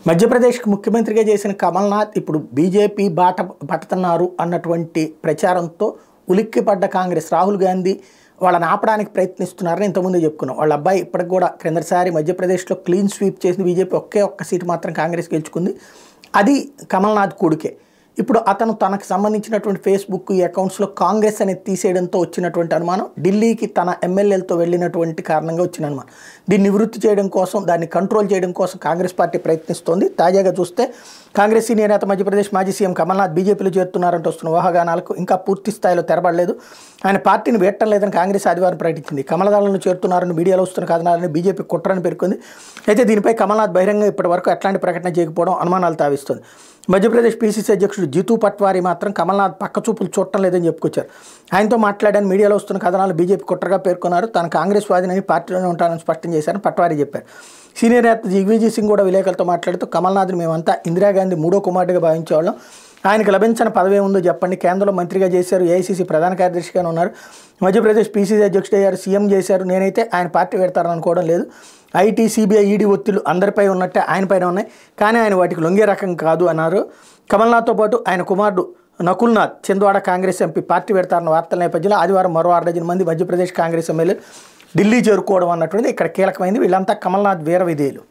మధ్యప్రదేశ్కి ముఖ్యమంత్రిగా చేసిన కమల్నాథ్ ఇప్పుడు బీజేపీ పడుతున్నారు అన్నటువంటి ప్రచారంతో ఉలిక్కిపడ్డ కాంగ్రెస్ రాహుల్ గాంధీ వాళ్ళని ఆపడానికి ప్రయత్నిస్తున్నారని ఇంతకుముందే చెప్పుకున్నాం. వాళ్ళ అబ్బాయి ఇప్పటికి కూడా క్రిందసారి మధ్యప్రదేశ్లో క్లీన్ స్వీప్ చేసిన బీజేపీ ఒక్క సీటు మాత్రం కాంగ్రెస్ గెలుచుకుంది. అది కమల్నాథ్ కొడుకే. ఇప్పుడు అతను తనకు సంబంధించినటువంటి ఫేస్బుక్ ఈ అకౌంట్స్లో కాంగ్రెస్ అనేది తీసేయడంతో వచ్చినటువంటి అనుమానం, ఢిల్లీకి తన ఎమ్మెల్యేలతో వెళ్ళినటువంటి కారణంగా వచ్చిన అనుమానం. దీన్ని నివృత్తి చేయడం కోసం, దాన్ని కంట్రోల్ చేయడం కోసం కాంగ్రెస్ పార్టీ ప్రయత్నిస్తోంది. తాజాగా చూస్తే కాంగ్రెస్ సీనియర్ నేత మధ్యప్రదేశ్ మాజీ సీఎం కమల్నాథ్ బీజేపీలో చేరుతున్నారంటూ వస్తున్న ఊహాగానాలకు ఇంకా పూర్తి స్థాయిలో తెరబడలేదు. ఆయన పార్టీని వేయటం లేదని కాంగ్రెస్ ఆదివారం ప్రకటించింది. కమలదళను చేరుతున్నారని మీడియాలో వస్తున్న కథనాలని బీజేపీ కుట్రని పేర్కొంది. అయితే దీనిపై కమల్నాథ్ బహిరంగ ఇప్పటి వరకు ఎట్లాంటి ప్రకటన చేయకపోవడం అనుమానాలు తావిస్తుంది. మధ్యప్రదేశ్ పీసీసీ అధ్యక్షుడు జితూ పట్వారీ మాత్రం కమల్నాథ్ పక్కచూపులు చూడటం లేదని చెప్పుకొచ్చారు. ఆయనతో మాట్లాడాలని మీడియాలో వస్తున్న కథనాలు బీజేపీ కుట్రగా పేర్కొన్నారు. తాను కాంగ్రెస్ వాదినని, పార్టీలోనే ఉంటానని స్పష్టం చేశారని పట్వారీ చెప్పారు. సీనియర్ నేత దిగ్విజయ్ సింగ్ కూడా విలేకరులతో మాట్లాడుతూ కమల్నాథ్ని మేమంతా ఇందిరాగాంధీ మూడో కుమారుడిగా భావించేవాళ్ళం. ఆయనకు లభించిన పదవి ఉందో చెప్పండి. కేంద్రంలో మంత్రిగా చేశారు, ఏఐసీసీ ప్రధాన కార్యదర్శిగానే ఉన్నారు, మధ్యప్రదేశ్ పీసీసీ అధ్యక్షుడు అయ్యారు, సీఎం చేశారు. నేనైతే ఆయన పార్టీ పెడతారని అనుకోవడం లేదు. ఐటీ, సిబిఐ, ఈడీ ఒత్తిళ్లు అందరిపై ఉన్నట్టే ఆయన పైన ఉన్నాయి, కానీ ఆయన వాటికి లొంగే రకం కాదు అన్నారు. కమల్నాథ్తో పాటు ఆయన కుమారుడు నకుల్నాథ్ చింద్వాడ కాంగ్రెస్ ఎంపీ పార్టీ పెడతారన్న వార్తల నేపథ్యంలో ఆదివారం మరో 6 డజన్ మంది మధ్యప్రదేశ్ కాంగ్రెస్ ఎమ్మెల్యేలు ఢిల్లీ చేరుకోవడం అన్నటువంటిది ఇక్కడ కీలకమైంది. వీళ్ళంతా కమల్నాథ్ వీర విధేయులు.